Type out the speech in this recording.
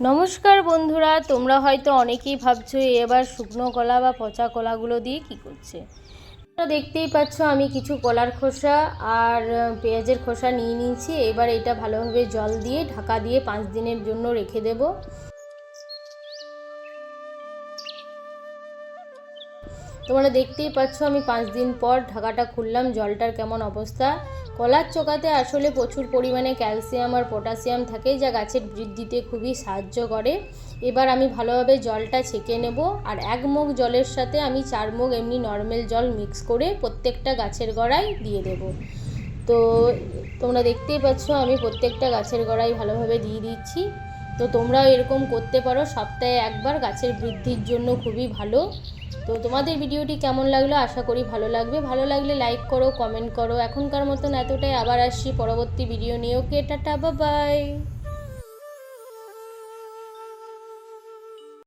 নমস্কার বন্ধুরা, তোমরা হয়তো অনেকেই ভাবছো এবার শুকনো কলা বা পচা কলাগুলো দিয়ে কি করছে। তোমরা দেখতেই পাচ্ছ আমি কিছু কলার খোসা আর পেঁয়াজের খোসা নিয়ে নিয়েছি। এবার এটা ভালোভাবে জল দিয়ে ঢাকা দিয়ে 5 দিনের জন্য রেখে দেব। তোমরা দেখতেই পাচ্ছ আমি 5 দিন পর ঢাকাটা খুললাম, জলটার কেমন অবস্থা। কলার চোকাতে আসলে প্রচুর পরিমাণে ক্যালসিয়াম আর পটাশিয়াম থাকে, যা গাছের বৃদ্ধিতে খুবই সাহায্য করে। এবার আমি ভালোভাবে জলটা ছেঁকে নেব, আর 1 মগ জলের সাথে আমি 4 মগ এমনি নর্মাল জল মিক্স করে প্রত্যেকটা গাছের গোড়ায় দিয়ে দেব। তো তোমরা দেখতেই পাচ্ছ আমি প্রত্যেকটা গাছের গোড়ায় ভালোভাবে দিয়ে দিচ্ছি। তো তোমরাও এরকম করতে পারো, সপ্তাহে একবার, গাছের বৃদ্ধির জন্য খুবই ভালো। তো তোমাদের ভিডিওটি কেমন লাগলো, আশা করি ভালো লাগবে। ভালো লাগলে লাইক করো, কমেন্ট করো। এখনকার মতন এতটাই, আবার আসছি পরবর্তী ভিডিও নিয়ে। ওকে, টাটা, বাই বাই।